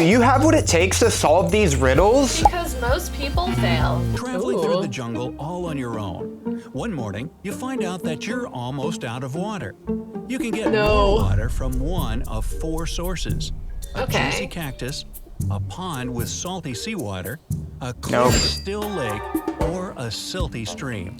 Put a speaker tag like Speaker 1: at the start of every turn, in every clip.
Speaker 1: do you have what it takes to solve these riddles?
Speaker 2: Because most people fail.
Speaker 3: Traveling through the jungle all on your own. One morning, you find out that you're almost out of water. You can get more water from one of 4 sources. A juicy cactus, a pond with salty seawater, a clear still lake, or a silty stream.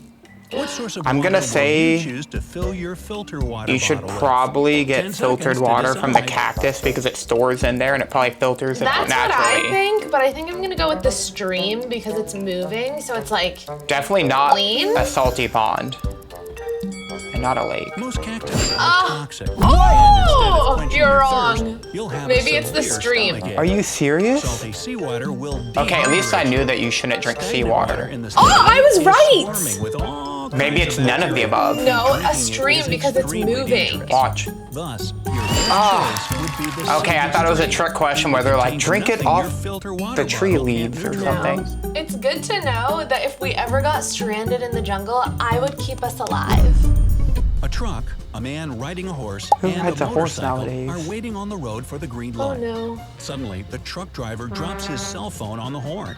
Speaker 3: What source of water will you choose to fill your filter water
Speaker 1: you should
Speaker 3: bottle
Speaker 1: probably
Speaker 3: with?
Speaker 1: get
Speaker 3: 10
Speaker 1: filtered
Speaker 3: seconds to
Speaker 1: water from the
Speaker 3: decide.
Speaker 1: cactus because it stores in there and it probably filters it out
Speaker 2: That's
Speaker 1: naturally.
Speaker 2: what I think, but I think I'm gonna go with the stream because it's moving, so it's like
Speaker 1: Definitely not
Speaker 2: clean.
Speaker 1: a salty pond. And not a lake.
Speaker 3: Most cactus are toxic.
Speaker 2: Oh, you're wrong.
Speaker 3: Thirst,
Speaker 2: Maybe it's the stream.
Speaker 1: Are you serious?
Speaker 3: Salty seawater will
Speaker 1: Okay, at least I knew that you shouldn't drink seawater.
Speaker 2: Oh, I was right!
Speaker 1: Maybe it's none of the above.
Speaker 2: No, a stream because it's moving.
Speaker 1: Watch.
Speaker 3: Thus, your choice would be the
Speaker 1: Okay, I thought it was a trick question where they're like, drink it off the tree leaves or something.
Speaker 2: It's good to know that if we ever got stranded in the jungle, I would keep us alive.
Speaker 3: A truck, a man riding a horse,
Speaker 1: Who
Speaker 3: and
Speaker 1: rides
Speaker 3: a
Speaker 1: a horse
Speaker 3: motorcycle
Speaker 1: nowadays?
Speaker 3: are waiting on the road for the green
Speaker 2: Oh
Speaker 3: light.
Speaker 2: no.
Speaker 3: Suddenly, the truck driver drops his cell phone on the horn.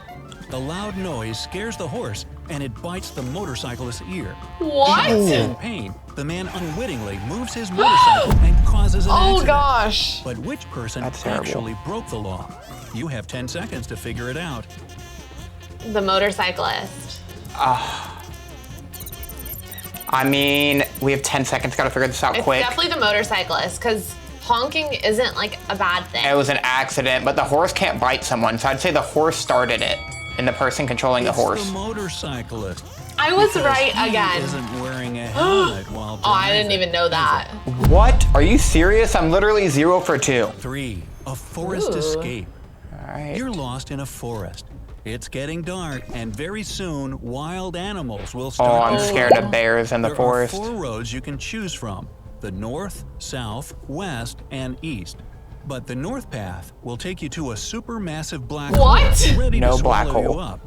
Speaker 3: The loud noise scares the horse, and it bites the motorcyclist's ear.
Speaker 2: What?
Speaker 3: In pain, the man unwittingly moves his motorcycle and causes an accident.
Speaker 2: Oh gosh.
Speaker 3: But which person
Speaker 1: That's terrible.
Speaker 3: actually broke the law? You have 10 seconds to figure it out.
Speaker 2: The motorcyclist.
Speaker 1: I mean, we have 10 seconds, gotta figure this out
Speaker 2: It's
Speaker 1: quick.
Speaker 2: definitely the motorcyclist because honking isn't like a bad thing.
Speaker 1: It was an accident, but the horse can't bite someone, so I'd say the horse started it, and the person controlling the horse.
Speaker 3: It's the motorcyclist.
Speaker 2: I was
Speaker 3: Because
Speaker 2: right
Speaker 3: he
Speaker 2: again.
Speaker 3: isn't wearing a helmet while
Speaker 2: Oh, I didn't
Speaker 3: driving.
Speaker 2: even know that.
Speaker 1: What? Are you serious? I'm literally 0 for 2.
Speaker 3: 3. A forest
Speaker 2: Ooh.
Speaker 3: escape.
Speaker 1: Alright.
Speaker 3: You're lost in a forest. It's getting dark, and very soon, wild animals will
Speaker 1: Oh,
Speaker 3: start.
Speaker 1: I'm scared of bears in the
Speaker 3: There
Speaker 1: forest.
Speaker 3: are 4 roads you can choose from: the north, south, west, and east. But the north path will take you to a supermassive black
Speaker 2: What?
Speaker 3: hole ready
Speaker 1: No
Speaker 3: to
Speaker 1: black
Speaker 3: swallow
Speaker 1: hole.
Speaker 3: you up.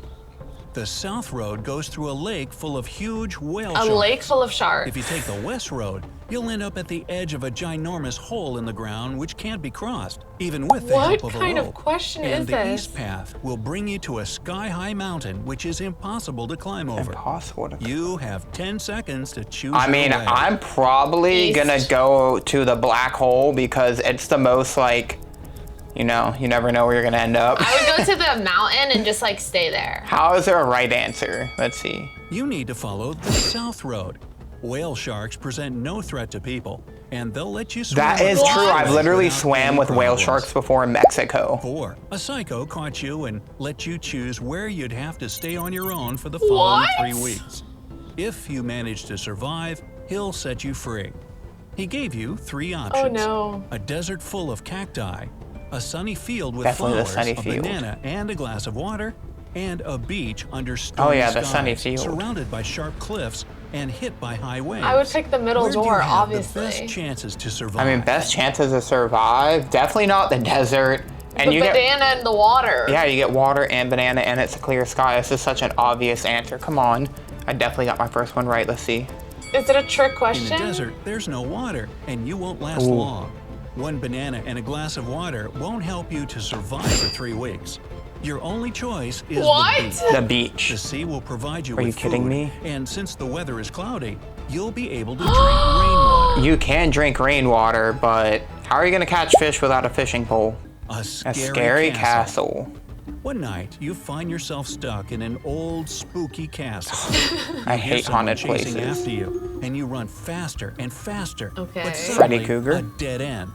Speaker 3: The south road goes through a lake full of huge whale
Speaker 2: A
Speaker 3: sharks.
Speaker 2: lake full of sharks.
Speaker 3: If you take the west road, you'll end up at the edge of a ginormous hole in the ground which can't be crossed, even with the
Speaker 2: What
Speaker 3: help of a
Speaker 2: kind of
Speaker 3: rope.
Speaker 2: question
Speaker 3: and
Speaker 2: is
Speaker 3: the
Speaker 2: this?
Speaker 3: east path will bring you to a sky-high mountain which is impossible to climb over.
Speaker 1: Impossible to...
Speaker 3: You have 10 seconds to choose
Speaker 1: I mean,
Speaker 3: your way.
Speaker 1: I'm probably
Speaker 2: East.
Speaker 1: gonna go to the black hole because it's the most like, you know, you never know where you're gonna end up.
Speaker 2: I would go to the mountain and just like stay there.
Speaker 1: How is there a right answer? Let's see.
Speaker 3: You need to follow the south road. Whale sharks present no threat to people, and they'll let you swim.
Speaker 1: That is
Speaker 3: across
Speaker 1: true.
Speaker 3: the
Speaker 1: I've
Speaker 3: lake
Speaker 1: literally
Speaker 3: without
Speaker 1: swam
Speaker 3: any
Speaker 1: with whale
Speaker 3: problems.
Speaker 1: sharks before in Mexico.
Speaker 3: 4. A psycho caught you and let you choose where you'd have to stay on your own for the following
Speaker 2: What?
Speaker 3: 3 weeks. If you manage to survive, he'll set you free. He gave you 3 options.
Speaker 2: Oh no.
Speaker 3: A desert full of cacti, a sunny field with
Speaker 1: Definitely the
Speaker 3: flowers,
Speaker 1: sunny
Speaker 3: a
Speaker 1: field.
Speaker 3: banana and a glass of water, and a beach under stormy
Speaker 1: yeah, the
Speaker 3: skies,
Speaker 1: sunny field.
Speaker 3: surrounded by sharp cliffs and hit by high waves.
Speaker 2: I would pick the middle
Speaker 3: Where do you
Speaker 2: door,
Speaker 3: have
Speaker 2: obviously.
Speaker 3: the best chances to survive?
Speaker 1: I mean, best chances to survive. Definitely not the desert. And
Speaker 2: The
Speaker 1: you get,
Speaker 2: banana in the water.
Speaker 1: yeah, you get water and banana and it's a clear sky. This is such an obvious answer. Come on. I definitely got my first one right. Let's see.
Speaker 2: Is it a trick
Speaker 3: In the
Speaker 2: question?
Speaker 3: desert, there's no water, and you won't last
Speaker 1: Ooh.
Speaker 3: long. 1 banana and a glass of water won't help you to survive for 3 weeks. Your only choice is
Speaker 2: What?
Speaker 3: the beach.
Speaker 1: The beach.
Speaker 3: The sea will provide you
Speaker 1: Are
Speaker 3: with
Speaker 1: you kidding
Speaker 3: food,
Speaker 1: me?
Speaker 3: and since the weather is cloudy, you'll be able to drink rainwater.
Speaker 1: You can drink rainwater, but how are you gonna catch fish without a fishing pole?
Speaker 3: A
Speaker 1: A
Speaker 3: scary,
Speaker 1: scary castle.
Speaker 3: One night, you find yourself stuck in an old, spooky castle.
Speaker 1: I
Speaker 3: You hear
Speaker 1: hate
Speaker 3: someone
Speaker 1: haunted
Speaker 3: chasing
Speaker 1: places.
Speaker 3: after you, and you run faster and faster.
Speaker 2: Okay.
Speaker 3: But
Speaker 1: Freddy
Speaker 3: suddenly,
Speaker 1: Krueger?
Speaker 3: a dead end.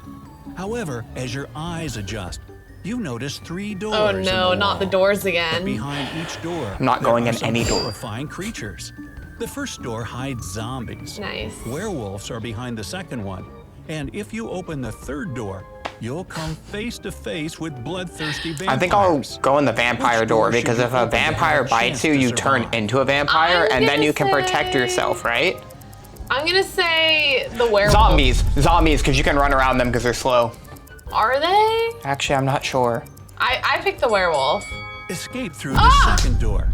Speaker 3: However, as your eyes adjust, you notice 3 doors.
Speaker 2: Oh
Speaker 3: in
Speaker 2: no,
Speaker 3: the
Speaker 2: not the
Speaker 3: wall.
Speaker 2: doors
Speaker 3: But
Speaker 2: again.
Speaker 3: behind each door,
Speaker 1: I'm not going
Speaker 3: there
Speaker 1: in
Speaker 3: are some
Speaker 1: any door.
Speaker 3: horrifying creatures. The first door hides zombies.
Speaker 2: Nice.
Speaker 3: Werewolves are behind the second one. And if you open the third door, you'll come face to face with bloodthirsty vampires.
Speaker 1: I think I'll go in the vampire
Speaker 3: Which
Speaker 1: door
Speaker 3: door should
Speaker 1: because
Speaker 3: you
Speaker 1: if a
Speaker 3: open to
Speaker 1: vampire
Speaker 3: have a
Speaker 1: bites
Speaker 3: chance
Speaker 1: you,
Speaker 3: to
Speaker 1: you turn
Speaker 3: survive?
Speaker 1: into a vampire
Speaker 2: I'm
Speaker 1: and then
Speaker 2: gonna
Speaker 1: you can protect
Speaker 2: say-
Speaker 1: yourself, right?
Speaker 2: I'm gonna say the werewolf.
Speaker 1: Zombies, because you can run around them because they're slow.
Speaker 2: Are they?
Speaker 1: Actually, I'm not sure.
Speaker 2: I picked the werewolf.
Speaker 3: Escape through the second door.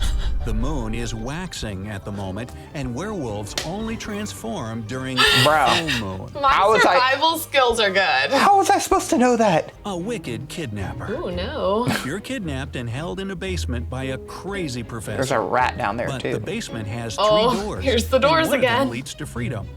Speaker 3: The moon is waxing at the moment, and werewolves only transform during
Speaker 1: Bro.
Speaker 3: full moon.
Speaker 2: My survival skills are good.
Speaker 1: How was I supposed to know that?
Speaker 3: A wicked kidnapper.
Speaker 2: Oh no.
Speaker 3: You're kidnapped and held in a basement by a crazy professor.
Speaker 1: There's a rat down there
Speaker 3: But
Speaker 1: too.
Speaker 3: the basement has 3 doors.
Speaker 2: Here's the doors
Speaker 3: and one
Speaker 2: again.
Speaker 3: Of them leads to freedom.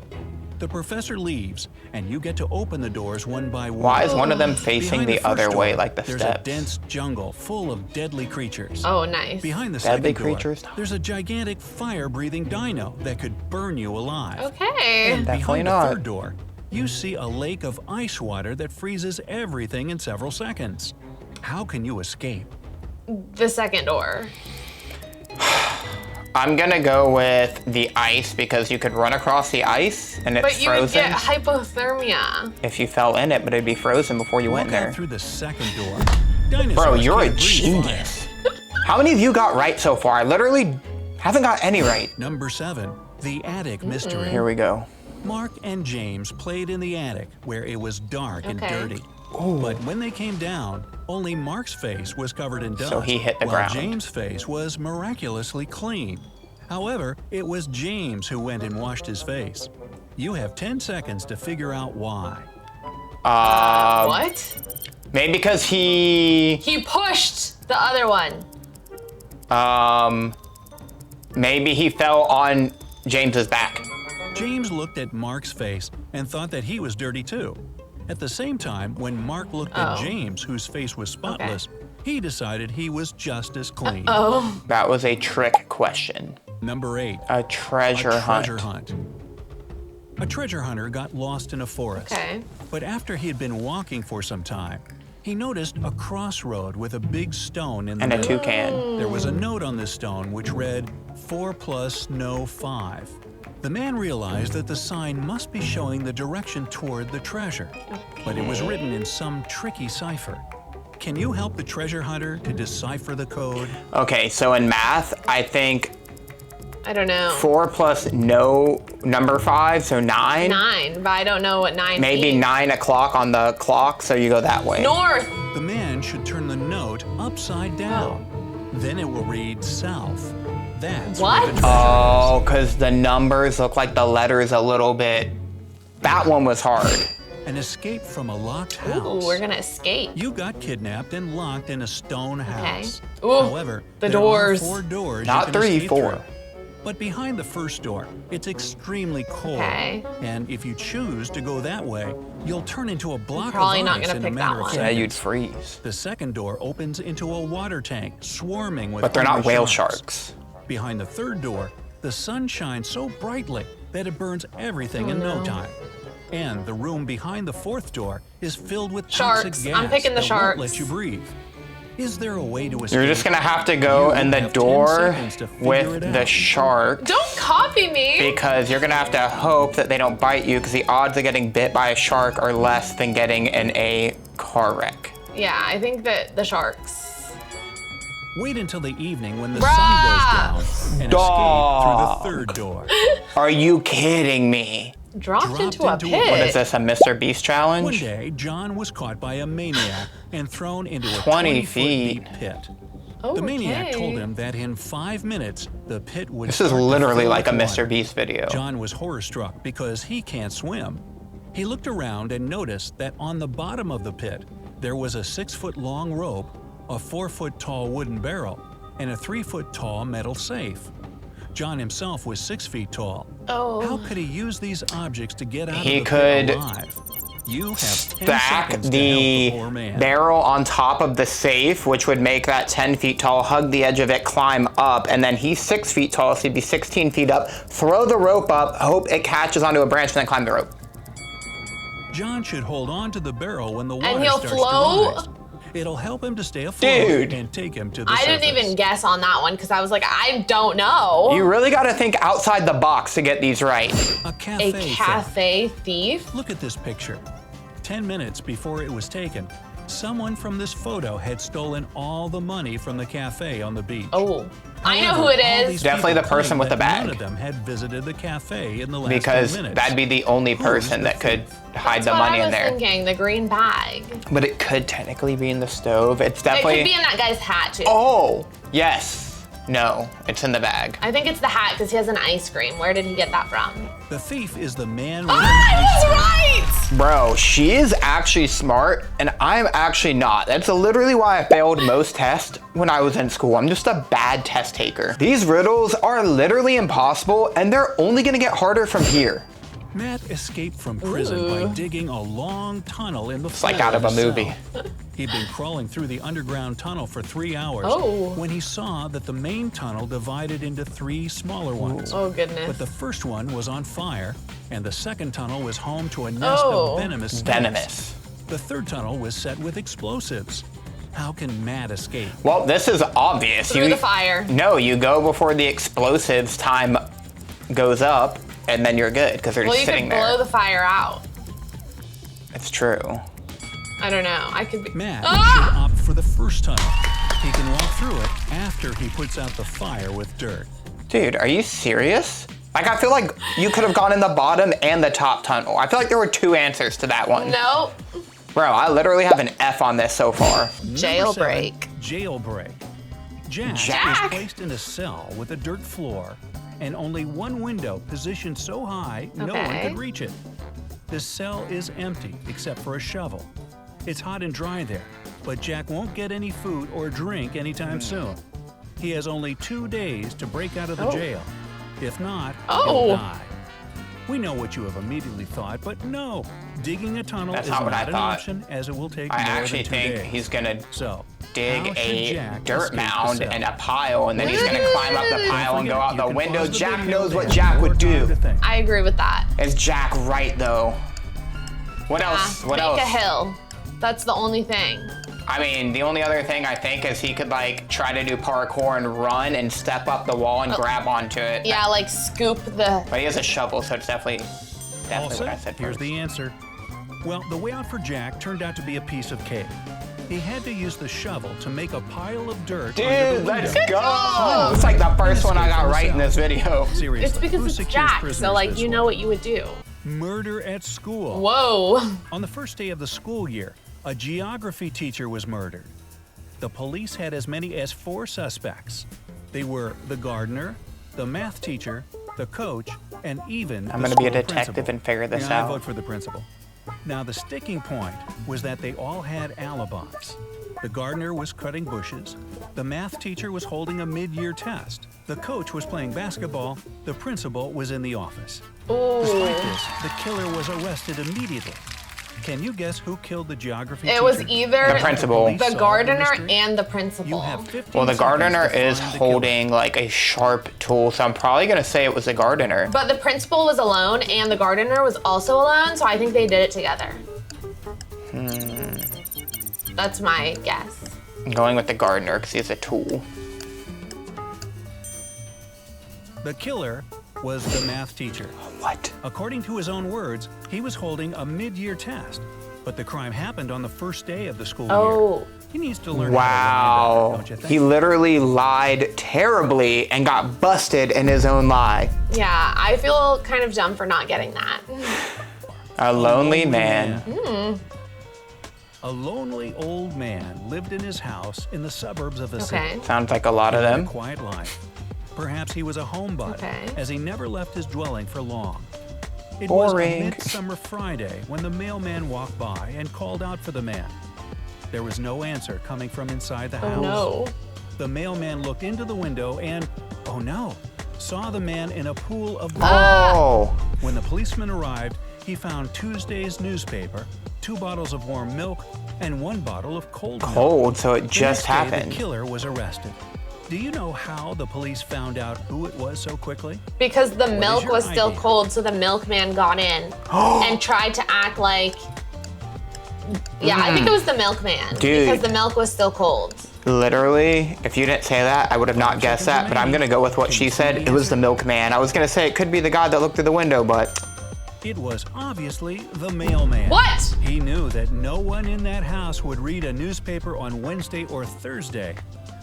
Speaker 3: The professor leaves, and you get to open the doors one by one.
Speaker 1: Why is one of them facing
Speaker 3: Behind
Speaker 1: the
Speaker 3: first
Speaker 1: other
Speaker 3: door,
Speaker 1: way like the
Speaker 3: there's
Speaker 1: steps?
Speaker 3: a dense jungle full of deadly creatures.
Speaker 2: Oh, nice.
Speaker 3: Behind the
Speaker 1: Deadly
Speaker 3: second door,
Speaker 1: creatures?
Speaker 3: there's a gigantic fire-breathing dino that could burn you alive.
Speaker 2: Okay.
Speaker 3: And
Speaker 1: Definitely
Speaker 3: behind
Speaker 1: not.
Speaker 3: the third door, you see a lake of ice water that freezes everything in several seconds. How can you escape?
Speaker 2: The second door.
Speaker 1: I'm gonna go with the ice because you could run across the ice and it's
Speaker 2: But you would
Speaker 1: frozen
Speaker 2: get hypothermia.
Speaker 1: if you fell in it, but it'd be frozen before you went
Speaker 3: Walk out
Speaker 1: there.
Speaker 3: through the second door. Dinosaurs
Speaker 1: Bro, you're a
Speaker 3: can't breathe
Speaker 1: genius. How many of you got right so far? I literally haven't got any right.
Speaker 3: fire. Number 7, the attic mystery.
Speaker 1: Here we go.
Speaker 3: Mark and James played in the attic where it was dark and
Speaker 2: Okay.
Speaker 3: dirty. But when they came down, only Mark's face was covered in dust.
Speaker 1: So he hit the
Speaker 3: while
Speaker 1: ground.
Speaker 3: James' face was miraculously clean. However, it was James who went and washed his face. You have 10 seconds to figure out why.
Speaker 2: What?
Speaker 1: Maybe because he,
Speaker 2: He pushed the other one.
Speaker 1: maybe he fell on James's back.
Speaker 3: James looked at Mark's face and thought that he was dirty too. At the same time, when Mark looked at James, whose face was spotless, he decided he was just as clean.
Speaker 2: Oh.
Speaker 1: That was a trick question.
Speaker 3: Number 8.
Speaker 1: A treasure hunt.
Speaker 3: Treasure hunt. A treasure hunter got lost in a forest.
Speaker 2: Okay.
Speaker 3: But after he had been walking for some time, he noticed a crossroad with a big stone in the
Speaker 1: And a
Speaker 3: middle.
Speaker 1: toucan.
Speaker 3: There was a note on this stone which read, 4 + no 5. The man realized that the sign must be showing the direction toward the treasure, but it was written in some tricky cipher. Can you help the treasure hunter to decipher the code?
Speaker 1: Okay, so in math, I think
Speaker 2: I don't know.
Speaker 1: 4 plus no number 5, so 9.
Speaker 2: 9, but I don't know what 9
Speaker 1: Maybe
Speaker 2: means.
Speaker 1: 9 o'clock on the clock, so you go that way.
Speaker 2: North.
Speaker 3: The man should turn the note upside down. Then it will read south. That's where
Speaker 2: What?
Speaker 3: the treasure
Speaker 1: Oh, because the numbers look like the letters a little bit. That one was hard.
Speaker 3: is. An escape from a locked house.
Speaker 2: Ooh, we're gonna escape.
Speaker 3: You got kidnapped and locked in a stone house.
Speaker 2: Ooh,
Speaker 3: However,
Speaker 2: the
Speaker 3: there
Speaker 2: doors.
Speaker 3: are 4 doors
Speaker 1: Not
Speaker 3: you can
Speaker 1: 3,
Speaker 3: escape
Speaker 1: 4.
Speaker 3: through. But behind the first door, it's extremely cold.
Speaker 2: Okay.
Speaker 3: And if you choose to go that way, you'll turn into a block
Speaker 2: Probably
Speaker 3: of
Speaker 2: not
Speaker 3: ice
Speaker 2: gonna
Speaker 3: in
Speaker 2: pick
Speaker 3: a
Speaker 2: that
Speaker 3: matter of
Speaker 2: one.
Speaker 1: Yeah,
Speaker 3: seconds.
Speaker 1: you'd freeze.
Speaker 3: The second door opens into a water tank swarming with
Speaker 1: But they're not
Speaker 3: hungry
Speaker 1: whale
Speaker 3: sharks.
Speaker 1: sharks.
Speaker 3: Behind the third door, the sun shines so brightly that it burns everything in no time. And the room behind the fourth door is filled with toxic
Speaker 2: Sharks.
Speaker 3: gas
Speaker 2: I'm picking the
Speaker 3: that
Speaker 2: sharks.
Speaker 3: won't let you breathe. Is there a way to escape?
Speaker 1: You're just gonna have to go
Speaker 3: You
Speaker 1: in the
Speaker 3: have 10
Speaker 1: door
Speaker 3: seconds to figure
Speaker 1: with
Speaker 3: it
Speaker 1: the
Speaker 3: out.
Speaker 1: shark
Speaker 2: Don't copy me.
Speaker 1: because you're gonna have to hope that they don't bite you because the odds of getting bit by a shark are less than getting in a car wreck.
Speaker 2: Yeah, I think that the sharks.
Speaker 3: Wait until the evening when the
Speaker 2: Bruh.
Speaker 3: sun goes down and
Speaker 1: Dog.
Speaker 3: escape through the third door.
Speaker 1: Are you kidding me?
Speaker 2: Dropped into a
Speaker 3: into a-
Speaker 2: pit.
Speaker 1: What is this, a Mr. Beast
Speaker 3: One
Speaker 1: challenge?
Speaker 3: day, John was caught by a maniac and thrown into a
Speaker 1: 20
Speaker 3: 20-foot
Speaker 1: feet.
Speaker 3: deep pit.
Speaker 2: Oh,
Speaker 3: The maniac
Speaker 2: okay.
Speaker 3: told him that in 5 minutes, the pit would
Speaker 1: This is
Speaker 3: start to
Speaker 1: literally
Speaker 3: fill
Speaker 1: like a
Speaker 3: with
Speaker 1: Mr.
Speaker 3: water.
Speaker 1: Beast video.
Speaker 3: John was horror-struck because he can't swim. He looked around and noticed that on the bottom of the pit, there was a 6-foot-long rope, a 4-foot-tall wooden barrel, and a 3-foot-tall metal safe. John himself was 6 feet tall.
Speaker 2: Oh.
Speaker 3: How could he use these objects to get out
Speaker 1: He
Speaker 3: of the pit
Speaker 1: could
Speaker 3: alive? You have 10
Speaker 1: Stack
Speaker 3: seconds to help
Speaker 1: the
Speaker 3: the poor man.
Speaker 1: barrel on top of the safe, which would make that 10 feet tall, hug the edge of it, climb up, and then he's 6 feet tall, so he'd be 16 feet up, throw the rope up, hope it catches onto a branch, and then climb the rope.
Speaker 3: John should hold on to the barrel when the water
Speaker 2: And he'll
Speaker 3: starts
Speaker 2: float?
Speaker 3: to rise. It'll help him to stay afloat
Speaker 1: Dude.
Speaker 3: and take him to the
Speaker 2: I didn't
Speaker 3: surface.
Speaker 2: even guess on that one because I was like, I don't know.
Speaker 1: You really gotta think outside the box to get these right.
Speaker 3: A
Speaker 2: A
Speaker 3: cafe. theft.
Speaker 2: cafe thief?
Speaker 3: Look at this picture. 10 minutes before it was taken, someone from this photo had stolen all the money from the cafe on the beach.
Speaker 2: Oh, I know
Speaker 3: However,
Speaker 2: who it
Speaker 3: all
Speaker 2: is.
Speaker 3: these
Speaker 1: Definitely
Speaker 3: people
Speaker 1: the person
Speaker 3: claim
Speaker 1: with the
Speaker 3: that None
Speaker 1: bag.
Speaker 3: of them had visited the cafe in the last
Speaker 1: Because
Speaker 3: 10 minutes.
Speaker 1: that'd be the only
Speaker 3: Who's
Speaker 1: person
Speaker 3: the
Speaker 1: that could
Speaker 3: thief?
Speaker 1: hide
Speaker 2: That's
Speaker 1: the
Speaker 2: what
Speaker 1: money
Speaker 2: I
Speaker 1: in
Speaker 2: was
Speaker 1: there.
Speaker 2: thinking, the green bag.
Speaker 1: But it could technically be in the stove. It's
Speaker 2: It
Speaker 1: definitely.
Speaker 2: could be in that guy's hat too.
Speaker 1: Oh, yes. No, it's in the bag.
Speaker 2: I think it's the hat because he has an ice cream. Where did he get that from?
Speaker 3: The thief is the man with
Speaker 2: I was right!
Speaker 1: Bro, she is actually smart, and I'm actually not. That's literally why I failed most tests when I was in school. I'm just a bad test taker. These riddles are literally impossible, and they're only gonna get harder from here.
Speaker 3: Matt escaped from prison by digging a long tunnel in the floor.
Speaker 1: It's like out of a
Speaker 3: his
Speaker 1: movie.
Speaker 3: cell. He'd been crawling through the underground tunnel for 3 hours when he saw that the main tunnel divided into 3 smaller ones.
Speaker 2: Oh, goodness.
Speaker 3: But the first one was on fire, and the second tunnel was home to a nest of venomous snakes.
Speaker 1: Venomous.
Speaker 3: The third tunnel was set with explosives. How can Matt escape?
Speaker 1: Well, this is obvious.
Speaker 2: Through the fire.
Speaker 1: No, you go before the explosives time goes up, and then you're good, because they're just sitting there.
Speaker 2: Well, you could blow the fire out.
Speaker 1: It's true.
Speaker 2: I don't know. I could be.
Speaker 3: Matt should opt for the first tunnel. He can walk through it after he puts out the fire with dirt.
Speaker 1: Dude, are you serious? Like, I feel like you could have gone in the bottom and the top tunnel. I feel like there were 2 answers to that one.
Speaker 2: Nope.
Speaker 1: Bro, I literally have an F on this so far.
Speaker 2: Jailbreak.
Speaker 3: Jailbreak. Jack is placed in a cell with a dirt floor and only one window positioned so high no one could reach it. The cell is empty except for a shovel. It's hot and dry there, but Jack won't get any food or drink anytime soon. He has only 2 days to break out of the jail. If not, he'll die. We know what you have immediately thought, but no, digging a tunnel is not an option, as it will take more than 2 days.
Speaker 1: I actually think he's gonna dig
Speaker 3: how should
Speaker 1: a
Speaker 3: Jack
Speaker 1: dirt
Speaker 3: escape the
Speaker 1: mound
Speaker 3: cell?
Speaker 1: and a pile, and then he's gonna climb up the pile and go out the
Speaker 3: You can
Speaker 1: window.
Speaker 3: pause the
Speaker 1: Jack
Speaker 3: video
Speaker 1: knows what
Speaker 3: to
Speaker 1: Jack
Speaker 3: have
Speaker 1: would
Speaker 3: more time
Speaker 1: do.
Speaker 3: to think.
Speaker 2: I agree with that.
Speaker 1: Is Jack right, though? What else? What else?
Speaker 2: Make a hill. That's the only thing.
Speaker 1: I mean, the only other thing I think is he could, like, try to do parkour and run and step up the wall and grab onto it.
Speaker 2: Yeah, like scoop the...
Speaker 1: But he has a shovel, so it's definitely what I said
Speaker 3: Here's
Speaker 1: first.
Speaker 3: the answer. Well, the way out for Jack turned out to be a piece of cake. He had to use the shovel to make a pile of dirt under the
Speaker 1: Dude, let's
Speaker 3: window.
Speaker 1: go! It's like the first one I got right in this video.
Speaker 3: Seriously,
Speaker 2: It's because
Speaker 3: who
Speaker 2: it's
Speaker 3: secures
Speaker 2: Jack,
Speaker 3: prisoners
Speaker 2: so like
Speaker 3: this
Speaker 2: you
Speaker 3: way?
Speaker 2: know what you would do.
Speaker 3: Murder at school.
Speaker 2: Whoa.
Speaker 3: On the first day of the school year, a geography teacher was murdered. The police had as many as 4 suspects. They were the gardener, the math teacher, the coach, and even
Speaker 1: I'm
Speaker 3: the
Speaker 1: gonna be a
Speaker 3: school
Speaker 1: detective
Speaker 3: principal.
Speaker 1: and figure this
Speaker 3: I
Speaker 1: out.
Speaker 3: vote for the principal. Now, the sticking point was that they all had alibis. The gardener was cutting bushes. The math teacher was holding a mid-year test. The coach was playing basketball. The principal was in the office. Despite this, the killer was arrested immediately. Can you guess who killed the geography teacher?
Speaker 2: It was either
Speaker 1: The principal.
Speaker 2: the gardener and the principal.
Speaker 3: You have 15
Speaker 1: Well, the gardener
Speaker 3: seconds to
Speaker 1: is
Speaker 3: find the killer.
Speaker 1: holding, like, a sharp tool, so I'm probably gonna say it was the gardener.
Speaker 2: But the principal was alone and the gardener was also alone, so I think they did it together. That's my guess.
Speaker 1: I'm going with the gardener because he has a tool.
Speaker 3: The killer was the math teacher.
Speaker 1: What?
Speaker 3: According to his own words, he was holding a mid-year test, but the crime happened on the first day of the school year. He needs to learn how to lie
Speaker 1: Wow.
Speaker 3: better, don't you think?
Speaker 1: He literally lied terribly and got busted in his own lie.
Speaker 2: Yeah, I feel kind of dumb for not getting that.
Speaker 1: A lonely man.
Speaker 3: A lonely old man lived in his house in the suburbs of a city.
Speaker 2: Okay.
Speaker 1: Sounds like a lot of
Speaker 3: He had
Speaker 1: them.
Speaker 3: a quiet life. Perhaps he was a homebody,
Speaker 2: Okay.
Speaker 3: as he never left his dwelling for long. It
Speaker 1: Boring.
Speaker 3: was a midsummer Friday when the mailman walked by and called out for the man. There was no answer coming from inside the house.
Speaker 2: Oh no.
Speaker 3: The mailman looked into the window and, oh no, saw the man in a pool of blood.
Speaker 1: Oh.
Speaker 3: When the policeman arrived, he found Tuesday's newspaper, 2 bottles of warm milk, and 1 bottle of cold milk.
Speaker 1: Cold, so it
Speaker 3: The
Speaker 1: just
Speaker 3: next day,
Speaker 1: happened.
Speaker 3: The killer was arrested. Do you know how the police found out who it was so quickly?
Speaker 2: Because the milk
Speaker 3: your
Speaker 2: was still
Speaker 3: idea?
Speaker 2: cold, so the milkman got in and tried to act like. Yeah, I think it was the milkman.
Speaker 1: Dude.
Speaker 2: Because the milk was still cold.
Speaker 1: Literally, if you didn't say that, I would have not guessed that, but I'm gonna go with what she said. It was the milkman. I was gonna say it could be the guy that looked through the window, but
Speaker 3: It was obviously the mailman.
Speaker 2: What?
Speaker 3: He knew that no one in that house would read a newspaper on Wednesday or Thursday.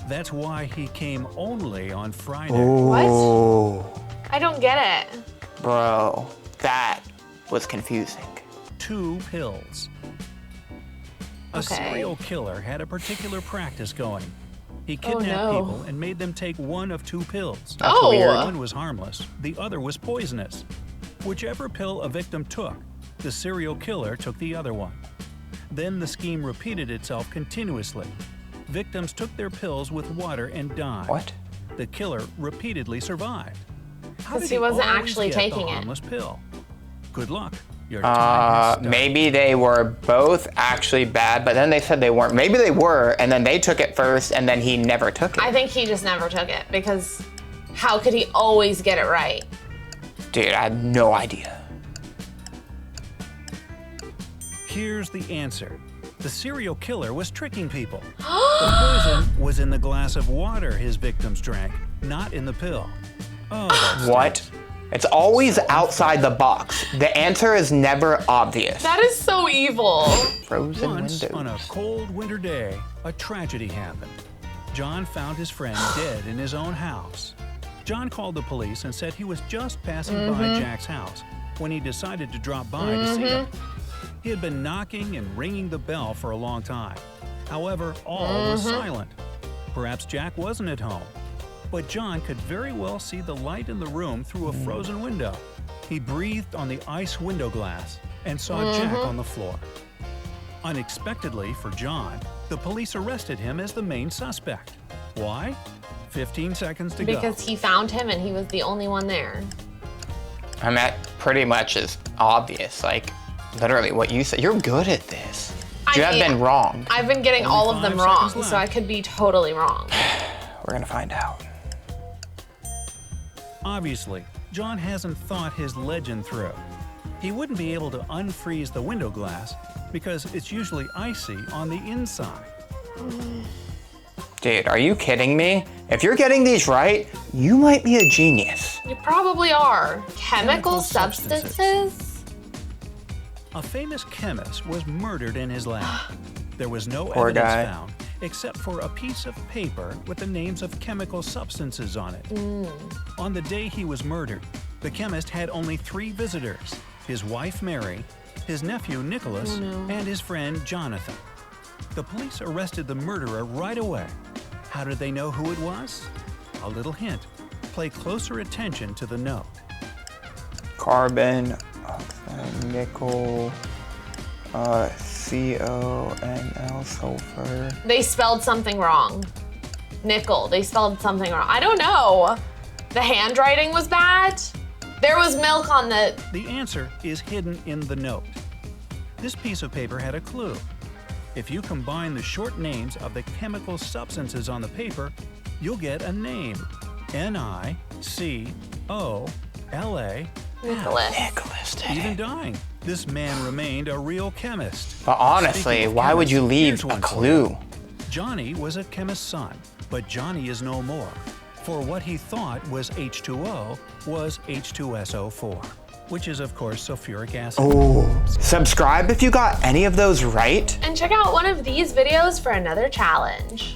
Speaker 3: That's why he came only on Friday.
Speaker 1: oh,
Speaker 2: I don't get it.
Speaker 1: bro, that was confusing.
Speaker 3: 2 pills. A
Speaker 2: Okay.
Speaker 3: serial killer had a particular practice going. He kidnapped
Speaker 2: no.
Speaker 3: people and made them take one of two pills.
Speaker 1: That's weird.
Speaker 3: One was harmless, the other was poisonous. Whichever pill a victim took, the serial killer took the other one. Then the scheme repeated itself continuously. Victims took their pills with water and died.
Speaker 1: What?
Speaker 3: The killer repeatedly survived. How
Speaker 2: 'Cause
Speaker 3: did
Speaker 2: he wasn't
Speaker 3: always
Speaker 2: actually
Speaker 3: get
Speaker 2: taking
Speaker 3: the
Speaker 2: it.
Speaker 3: harmless pill? Good luck. Your time has started.
Speaker 1: Maybe they were both actually bad, but then they said they weren't. Maybe they were, and then they took it first, and then he never took it.
Speaker 2: I think he just never took it because how could he always get it right?
Speaker 1: Dude, I have no idea.
Speaker 3: Here's the answer. The serial killer was tricking people. The poison was in the glass of water his victims drank, not in the pill. Oh, that
Speaker 1: What?
Speaker 3: stinks.
Speaker 1: It's always outside the box. The answer is never obvious.
Speaker 2: That is so evil.
Speaker 1: Frozen
Speaker 3: Once,
Speaker 1: windows.
Speaker 3: on a cold winter day, a tragedy happened. John found his friend dead in his own house. John called the police and said he was just passing by Jack's house when he decided to drop by to see him. He had been knocking and ringing the bell for a long time. However, all was silent. Perhaps Jack wasn't at home. But John could very well see the light in the room through a frozen window. He breathed on the ice window glass and saw Jack on the floor. Unexpectedly for John, the police arrested him as the main suspect. Why? 15 seconds to go.
Speaker 2: Because he found him and he was the only one there.
Speaker 1: I mean, that pretty much is obvious. Like, literally what you said. You're good at this. You have been wrong.
Speaker 2: I've been getting
Speaker 3: Only
Speaker 2: all of them
Speaker 3: 5
Speaker 2: wrong,
Speaker 3: seconds
Speaker 2: so I
Speaker 3: left.
Speaker 2: could be totally wrong.
Speaker 1: We're gonna find out.
Speaker 3: Obviously, John hasn't thought his legend through. He wouldn't be able to unfreeze the window glass because it's usually icy on the inside.
Speaker 1: Dude, are you kidding me? If you're getting these right, you might be a genius.
Speaker 2: You probably are. Chemical
Speaker 3: Chemical substances.
Speaker 2: substances?
Speaker 3: A famous chemist was murdered in his lab. There was no
Speaker 1: Poor
Speaker 3: evidence
Speaker 1: guy.
Speaker 3: found except for a piece of paper with the names of chemical substances on it. On the day he was murdered, the chemist had only 3 visitors: his wife Mary, his nephew Nicholas, and his friend Jonathan. The police arrested the murderer right away. How did they know who it was? A little hint. Pay closer attention to the note.
Speaker 1: Carbon, oxide, nickel, CONL, sulfur.
Speaker 2: They spelled something wrong. Nickel, they spelled something wrong. I don't know. The handwriting was bad. There was milk on the...
Speaker 3: The answer is hidden in the note. This piece of paper had a clue. If you combine the short names of the chemical substances on the paper, you'll get a name. N-I-C-O-L-A.
Speaker 2: Nicholas.
Speaker 1: Nicholas did
Speaker 3: Even
Speaker 1: it.
Speaker 3: dying, this man remained a real chemist.
Speaker 1: But honestly,
Speaker 3: Speaking of
Speaker 1: why would you
Speaker 3: chemists,
Speaker 1: leave
Speaker 3: here's
Speaker 1: a
Speaker 3: one for
Speaker 1: clue?
Speaker 3: you. Johnny was a chemist's son, but Johnny is no more. For what he thought was H2O was H2SO4, which is of course sulfuric acid.
Speaker 1: Oh, subscribe if you got any of those right.
Speaker 2: And check out one of these videos for another challenge.